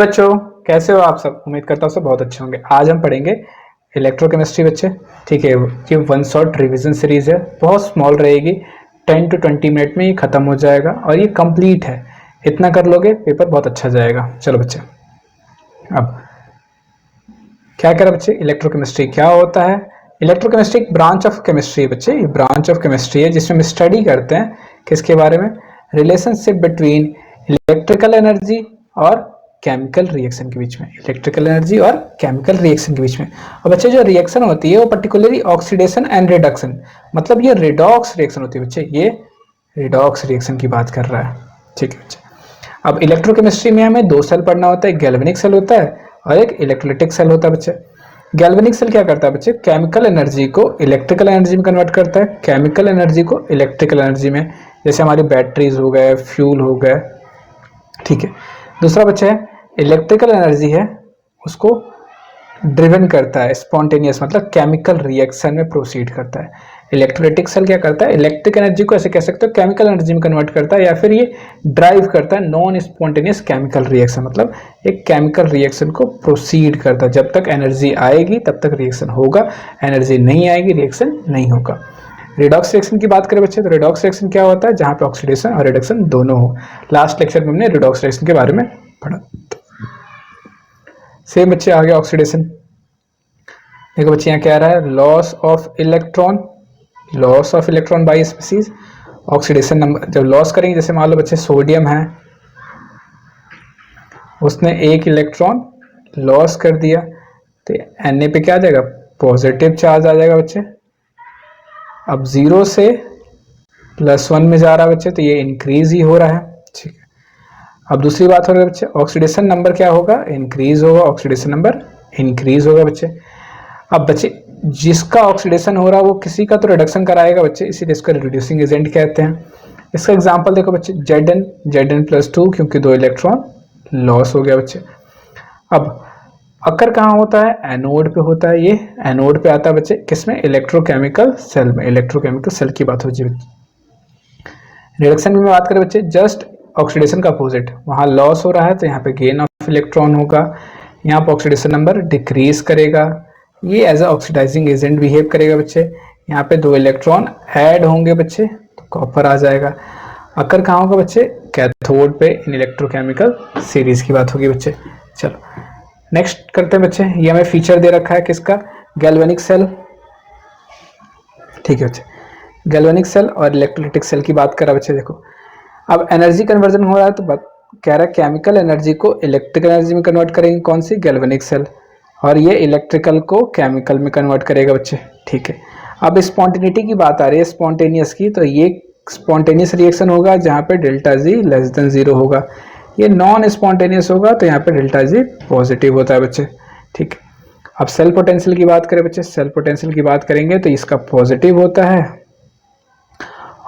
बच्चों, कैसे हो आप सब? उम्मीद करता हूँ सब बहुत अच्छे होंगे। आज हम पढ़ेंगे इलेक्ट्रोकेमिस्ट्री बच्चे। ठीक है, ये वन शॉट रिवीजन सीरीज है, बहुत स्मॉल रहेगी, 10 to 20 मिनट में ये खत्म हो जाएगा और ये कंप्लीट है। इतना कर लोगे पेपर बहुत अच्छा जाएगा। चलो बच्चे, अब क्या करें बच्चे, इलेक्ट्रोकेमिस्ट्री क्या होता है? इलेक्ट्रोकेमिस्ट्री एक ब्रांच ऑफ केमिस्ट्री है बच्चे, ये ब्रांच ऑफ केमिस्ट्री है जिसमें हम स्टडी करते हैं किसके बारे में? रिलेशनशिप बिटवीन इलेक्ट्रिकल एनर्जी और केमिकल रिएक्शन के बीच में, इलेक्ट्रिकल एनर्जी और केमिकल रिएक्शन के बीच में। और बच्चे जो रिएक्शन होती है वो पर्टिकुलरली ऑक्सीडेशन एंड रिडक्शन, मतलब ये रिडॉक्स रिएक्शन होती है बच्चे, ये रिडॉक्स रिएक्शन की बात कर रहा है। ठीक है बच्चे, अब इलेक्ट्रोकेमिस्ट्री में हमें दो सेल पढ़ना होता है, एक गैल्वेनिक सेल होता है और एक इलेक्ट्रोलाइटिक सेल होता है बच्चे। गैल्वेनिक सेल क्या करता है बच्चे? केमिकल एनर्जी को इलेक्ट्रिकल एनर्जी में कन्वर्ट करता है, केमिकल एनर्जी को इलेक्ट्रिकल एनर्जी में, जैसे हमारी बैटरीज हो गए, फ्यूल हो गए। ठीक है, दूसरा बच्चा है इलेक्ट्रिकल एनर्जी है, उसको ड्रिवन करता है स्पॉन्टेनियस, मतलब केमिकल रिएक्शन में प्रोसीड करता है। इलेक्ट्रोलाइटिक सेल क्या करता है? इलेक्ट्रिक एनर्जी को ऐसे कह सकते हो केमिकल एनर्जी में कन्वर्ट करता है, या फिर ये ड्राइव करता है नॉन स्पॉन्टेनियस केमिकल रिएक्शन, मतलब एक केमिकल रिएक्शन को प्रोसीड करता है। जब तक एनर्जी आएगी तब तक रिएक्शन होगा, एनर्जी नहीं आएगी रिएक्शन नहीं होगा। रिडॉक्स रिएक्शन की बात करें बच्चे, तो रिडॉक्स रिएक्शन क्या होता है? जहां पे ऑक्सीडेशन और रिडक्शन दोनों हो। लास्ट लेक्चर में हमने रिडॉक्स रिएक्शन के बारे में पढ़ा। सेम बच्चे आ गया ऑक्सीडेशन। देखो बच्चे यहाँ क्या आ रहा है? Loss of electron, loss of electron by species. Oxidation number जब लॉस करेंगे, जैसे मान लो बच्चे सोडियम है, उसने एक इलेक्ट्रॉन लॉस कर दिया, तो Na पे क्या आ जाएगा? पॉजिटिव चार्ज आ जाएगा बच्चे। अब 0 से +1 में जा रहा है बच्चे, तो ये इंक्रीज ही हो रहा है। ठीक है, अब दूसरी बात हो रही है बच्चे, ऑक्सीडेशन नंबर क्या होगा? इंक्रीज होगा, ऑक्सीडेशन नंबर इंक्रीज होगा बच्चे। अब बच्चे जिसका ऑक्सीडेशन हो रहा है वो किसी का तो रिडक्शन कराएगा बच्चे, इसीलिए इसको रिड्यूसिंग एजेंट कहते हैं। इसका एग्जांपल देखो बच्चे, Zn+2, क्योंकि 2 इलेक्ट्रॉन लॉस हो गया बच्चे। अब अक्कर कहाँ होता है? एनोड पे होता है। ये एनोड पे आता है बच्चे, किसमें? इलेक्ट्रोकेमिकल सेल में। इलेक्ट्रोकेमिकल सेल की बात हो जी। रिडक्शन में बात करें बच्चे, जस्ट ऑक्सीडेशन का अपोजिट, वहां लॉस हो रहा है तो यहाँ पे गेन ऑफ इलेक्ट्रॉन होगा, यहाँ पे ऑक्सीडेशन नंबर डिक्रीज करेगा, ये as a oxidising agent behave करेगा बच्चे। यहाँ पे 2 इलेक्ट्रॉन ऐड होंगे बच्चे, तो कॉपर आ जाएगा। अक्कर कहाँ होगा बच्चे? कैथोड पे। इन इलेक्ट्रोकेमिकल सीरीज की बात होगी बच्चे। चलो नेक्स्ट करते हैं बच्चे, ये हमें फीचर दे रखा है किसका? Galvanic cell. ठीक है बच्चे, गैल्वेनिक सेल और इलेक्ट्रोलाइटिक सेल की बात करा बच्चे। देखो अब एनर्जी कन्वर्जन हो रहा है, तो कह रहा है केमिकल एनर्जी को इलेक्ट्रिकल एनर्जी में कन्वर्ट करेंगे, कौन सी? गैल्वेनिक सेल, और ये इलेक्ट्रिकल को केमिकल में कन्वर्ट करेगा बच्चे। ठीक है, अब स्पॉन्टेनिटी की बात आ रही है, स्पॉन्टेनियस की, तो ये स्पॉन्टेनियस रिएक्शन होगा जहाँ पे ΔG <0 होगा। ये नॉन स्पॉन्टेनियस होगा तो यहाँ पे ΔG पॉजिटिव होता है बच्चे। ठीक है, अब सेल पोटेंशियल की बात करें बच्चे, सेल पोटेंशियल की बात करेंगे तो इसका पॉजिटिव होता है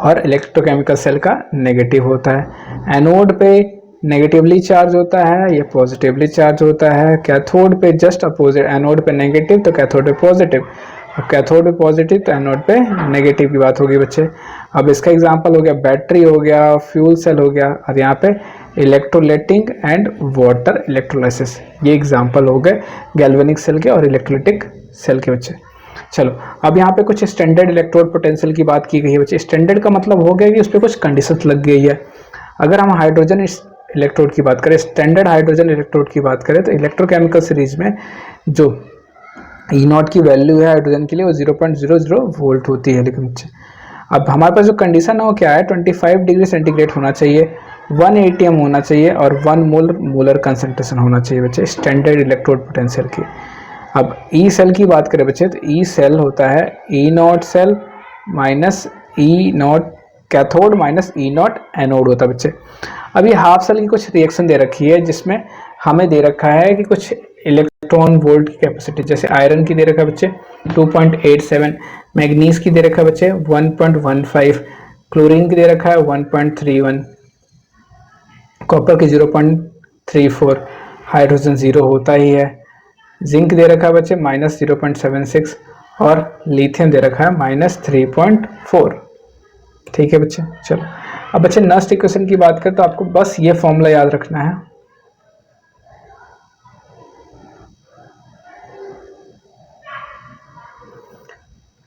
और इलेक्ट्रोकेमिकल सेल का नेगेटिव होता है। एनोड पे नेगेटिवली चार्ज होता है, ये पॉजिटिवली चार्ज होता है। कैथोड पे जस्ट अपोजिट, एनोड पे नेगेटिव तो कैथोड पे पॉजिटिव, और कैथोड पे पॉजिटिव तो एनोड पे नेगेटिव की बात होगी बच्चे। अब इसका एग्जांपल हो गया बैटरी हो गया, फ्यूल सेल हो गया, और यहाँ पे इलेक्ट्रोलाइटिंग एंड वाटर इलेक्ट्रोलाइसिस, ये एग्जांपल हो गए गैल्वेनिक सेल के और इलेक्ट्रोलाइटिक सेल के बच्चे। चलो अब यहाँ पे कुछ स्टैंडर्ड इलेक्ट्रोड पोटेंशियल की बात की गई है बच्चे। स्टैंडर्ड का मतलब हो गया कि उस पर कुछ कंडीशंस लग गई है। अगर हम हाइड्रोजन इलेक्ट्रोड की बात करें, स्टैंडर्ड हाइड्रोजन इलेक्ट्रोड की बात करें, तो इलेक्ट्रोकेमिकल सीरीज में जो E0 की वैल्यू है हाइड्रोजन के लिए वो 0.00 वोल्ट होती है। लेकिन अब हमारे पास जो कंडीशन है वो क्या है? 25 डिग्री सेंटीग्रेड होना चाहिए, 1 atm होना चाहिए और 1 मोलर कंसंट्रेशन होना चाहिए बच्चे स्टैंडर्ड इलेक्ट्रोड पोटेंशियल की। अब ई सेल की बात करें बच्चे, तो ई सेल होता है E0 cell minus E0 cathode minus E0 anode होता है बच्चे। अब ये हाफ सेल की कुछ रिएक्शन दे रखी है जिसमें हमें दे रखा है कि कुछ इलेक्ट्रॉन वोल्ट की कैपेसिटी, जैसे आयरन की दे रखा है बच्चे 2.87, मैग्नीज की दे रखा है बच्चे 1.15, क्लोरीन की दे रखा है 1.31, कॉपर की 0.34, हाइड्रोजन 0 होता ही है, जिंक दे रखा है बच्चे -0.76 और लिथियम दे रखा है -3.4। ठीक है बच्चे। चलो अब बच्चे नेक्स्ट इक्वेशन की बात करें तो आपको बस ये फॉर्मूला याद रखना है,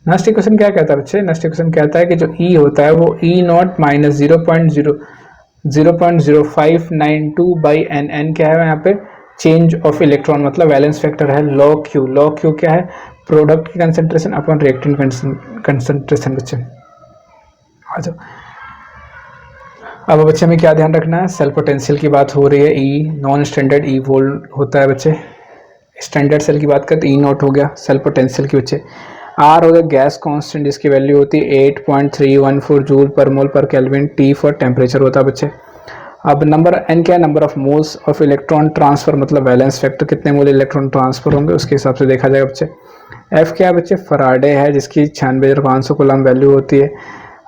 नेक्स्ट इक्वेशन क्या कहता है बच्चे, नेक्स्ट इक्वेशन कहता है कि जो ई होता है वो E naught minus 0.0592 by N, N क्या है यहाँ पे चेंज ऑफ इलेक्ट्रॉन मतलब वैलेंस फैक्टर है, लॉग क्यू क्या है प्रोडक्ट की कंसेंट्रेशन अपॉन रिएक्टेंट कंसेंट्रेशन। बच्चे आ जाओ, अब बच्चे में क्या ध्यान रखना है, सेल पोटेंशियल की बात हो रही है, ई नॉन स्टैंडर्ड ई वोल्ट होता है बच्चे, स्टैंडर्ड सेल की बात करते ई नॉट हो गया सेल पोटेंशियल की बच्चे, आर हो गया गैस कांस्टेंट जिसकी वैल्यू होती है 8.314 जूल पर मोल पर केल्विन, टी फॉर टेम्परेचर होता है बच्चे। अब नंबर एन क्या है, number of moles of electron transfer मतलब वैलेंस फैक्टर कितने मोल इलेक्ट्रॉन ट्रांसफर होंगे उसके हिसाब से देखा जाएगा बच्चे। एफ क्या है बच्चे, फराडे है जिसकी 96,500 कूलम वैल्यू होती है।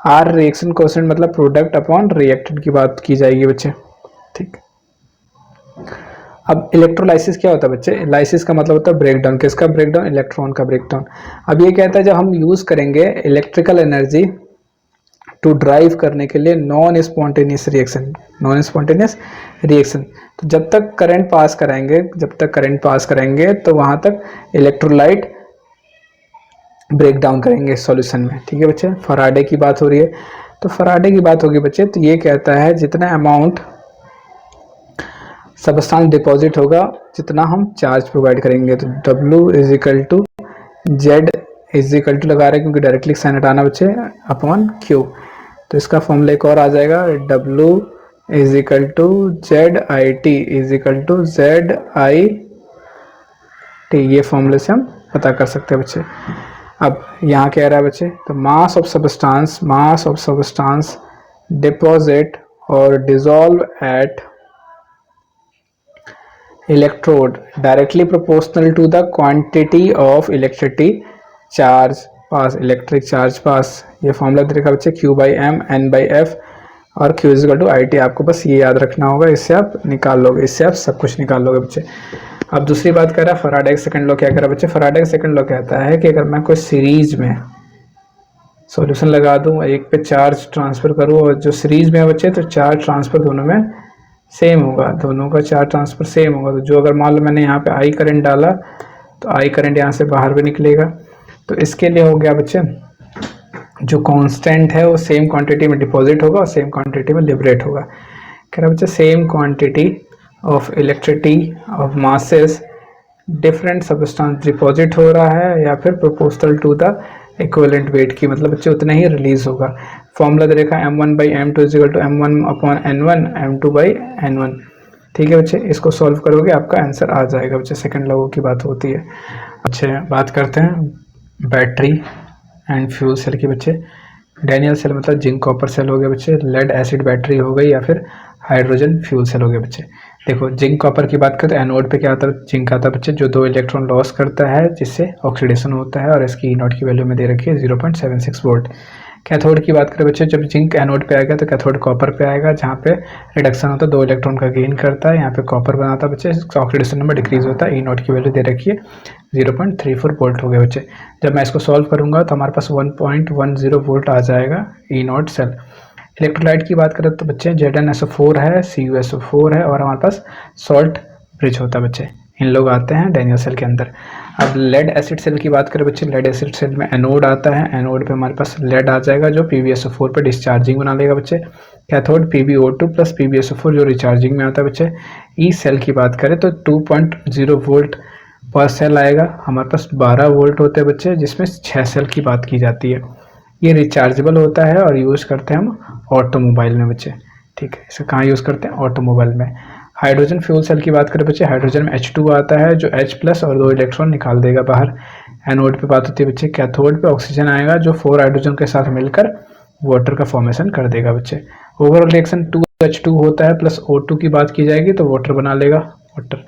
आर रिएक्शन कोएफिशिएंट मतलब प्रोडक्ट अपॉन रिएक्टेंट की बात की जाएगी बच्चे, ठीक। अब इलेक्ट्रोलाइसिस क्या होता है बच्चे, लाइसिस का मतलब होता है ब्रेकडाउन, किसका ब्रेकडाउन, इलेक्ट्रॉन का ब्रेकडाउन। अब ये कहता है जब हम यूज करेंगे इलेक्ट्रिकल एनर्जी टू ड्राइव करने के लिए नॉन स्पॉन्टेनियस रिएक्शन, तो जब तक करंट पास करेंगे तो वहां तक इलेक्ट्रोलाइट ब्रेक डाउन करेंगे सॉल्यूशन में, ठीक है बच्चे। फराडे की बात हो रही है, तो फराडे की बात होगी बच्चे, तो ये कहता है जितना अमाउंट सबस्टांस डिपॉजिट होगा जितना हम चार्ज प्रोवाइड करेंगे, तो W is equal to Z is equal to लगा रहे हैं क्योंकि डायरेक्टली साइन हटाना बच्चे अपॉन क्यू, तो इसका फॉर्मूला एक और आ जाएगा W is equal to Z I T is equal to Z I T, ये फॉर्मूले से हम पता कर सकते हैं बच्चे। अब यहाँ क्या रहा है बच्चे, तो मास ऑफ सब्सटेंस डिपॉजिट और dissolve at electrode directly proportional to the quantity of electric charge pass, ये फॉर्मूला देखा बच्चे Q by M N by F और Q is equal to I T, आपको बस ये याद रखना होगा, इससे आप निकाल लोगे, इससे आप सब कुछ निकाल लोगे बच्चे। अब दूसरी बात कर रहा है फराडे का सेकंड लॉ, क्या कह रहा है बच्चे, फराडे का सेकंड लॉ कहता है कि अगर मैं कोई सीरीज में सॉल्यूशन लगा दूं, एक पे चार्ज ट्रांसफर करूं और जो सीरीज में है बच्चे तो चार्ज ट्रांसफर दोनों में सेम होगा, दोनों का चार्ज ट्रांसफर सेम होगा, तो जो अगर मान लो मैंने यहाँ पे आई करंट डाला तो आई करंट यहाँ से बाहर भी निकलेगा, तो इसके लिए हो गया बच्चे जो कांस्टेंट है वो सेम क्वांटिटी में डिपॉजिट होगा और सेम क्वांटिटी में लिबरेट होगा। कह रहा बच्चे same quantity of electricity of masses different substance deposit हो रहा है या फिर proportional to the equivalent weight की, मतलब बच्चे उतना ही रिलीज होगा। फॉर्मूला दे रखा है m1 by m2 is equal to m1 upon n1 m2 by n1, ठीक है बच्चे। इसको सॉल्व करोगे आपका आंसर आ जाएगा बच्चे, सेकंड लॉ की बात होती है। अच्छा बात करते हैं बैटरी एंड फ्यूल सेल की बच्चे। डैनियल सेल मतलब जिंक कॉपर सेल हो गया बच्चे, लेड एसिड बैटरी हो गई या फिर हाइड्रोजन फ्यूल सेल हो गया बच्चे। देखो जिंक कॉपर की बात करें तो एनोड पे क्या आता है, जिंक आता है बच्चे जो 2 इलेक्ट्रॉन लॉस करता है जिससे ऑक्सीडेशन होता है और इसकी नॉट की वैल्यू में दे रखी है 0.76 वोल्ट। कैथोड की बात करें बच्चे, जब जिंक एनोड पे आएगा तो कैथोड कॉपर पे आएगा जहाँ पे रिडक्शन होता है, 2 इलेक्ट्रॉन का गेन करता है, यहाँ पे कॉपर बनाता है बच्चे, ऑक्सीडेशन नंबर डिक्रीज होता है, ई नॉट की वैल्यू दे रखी है 0.34 वोल्ट हो गया बच्चे। जब मैं इसको सॉल्व करूंगा तो हमारे पास 1.10 वोल्ट आ जाएगा ई नॉट सेल। इलेक्ट्रोलाइट की बात करें तो बच्चे ZnSO4 है, CuSO4 है और हमारे पास सॉल्ट ब्रिज होता है बच्चे, इन लोग आते हैं डैनियल सेल के अंदर। अब लेड एसिड सेल की बात करें बच्चे, लेड एसिड सेल में एनोड आता है, एनोड पे हमारे पास लेड आ जाएगा जो PbSO4 पे डिस्चार्जिंग बना लेगा बच्चे। कैथोड PbO2 प्लस PbSO4 जो रिचार्जिंग में आता है बच्चे। ई सेल की बात करें तो 2.0 वोल्ट पर सेल आएगा, हमारे पास 12 वोल्ट होते हैं बच्चे जिसमें 6 सेल की बात की जाती है। ये रिचार्जेबल होता है और यूज़ करते हैं हम ऑटोमोबाइल में बच्चे, ठीक है। इसे कहाँ यूज़ करते हैं, ऑटोमोबाइल में। हाइड्रोजन फ्यूल सेल की बात करें बच्चे, हाइड्रोजन में H2 आता है जो H प्लस और 2 इलेक्ट्रॉन निकाल देगा बाहर। एनोड पे बात होती है बच्चे, कैथोड पे ऑक्सीजन आएगा जो 4 हाइड्रोजन के साथ मिलकर वाटर का फॉर्मेशन कर देगा बच्चे। ओवरऑल रिएक्शन 2H2 होता है प्लस O2 की बात की जाएगी तो वाटर बना लेगा वाटर।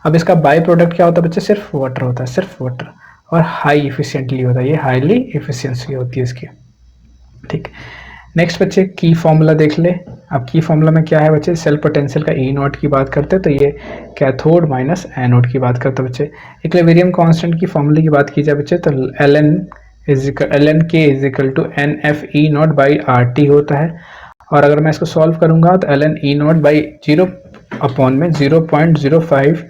अब इसका बाई प्रोडक्ट क्या होता है बच्चे, सिर्फ वाटर होता है, सिर्फ वाटर, और हाई इफिशियंटली होता है, ये हाईली इफिशियंसी होती है इसकी, ठीक। नेक्स्ट बच्चे की फॉर्मूला देख ले। अब की फॉर्मूला में क्या है बच्चे, सेल पोटेंशियल का ई नॉट की बात करते हैं तो ये कैथोड माइनस एनोड की बात करते हैं बच्चे। इक्विलिब्रियम कांस्टेंट की फॉर्मूले की बात की जाए बच्चे तो ln k is equal to NF E not by RT होता है, और अगर मैं इसको सॉल्व करूंगा तो ln E not by 0 upon में 0.05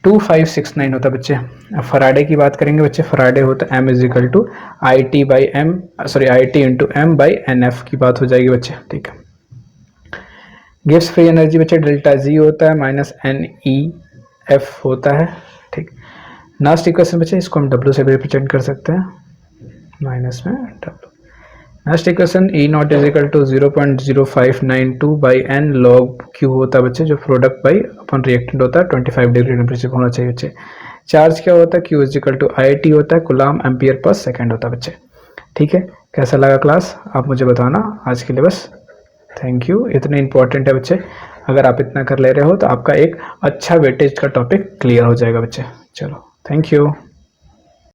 2569 होता है बच्चे। अब फराडे की बात करेंगे बच्चे, फराडे होता है m is equal to I T by M, sorry I T into M by N F की बात हो जाएगी बच्चे, ठीक है। गिब्स फ्री एनर्जी बच्चे डेल्टा जी होता है माइनस एन ई एफ होता है, ठीक। लास्ट इक्वेशन बच्चे, इसको हम डब्ल्यू से रिप्रेजेंट कर सकते हैं, माइनस में W. Next equation E not is equal to 0.0592 by N log Q होता है बच्चे, जो प्रोडक्ट बाई अपन रिएक्टेंट होता है 25 डिग्री टेम्परेचर होना चाहिए बच्चे। चार्ज क्या होता है, Q is equal to I T होता है, कूलम्ब एम्पियर पर सेकेंड होता है बच्चे, ठीक है। कैसा लगा क्लास आप मुझे बताना, आज के लिए बस थैंक यू। इतने इंपॉर्टेंट है बच्चे, अगर आप इतना कर ले रहे हो तो आपका एक अच्छा वेटेज का टॉपिक क्लियर हो जाएगा बच्चे। चलो थैंक यू।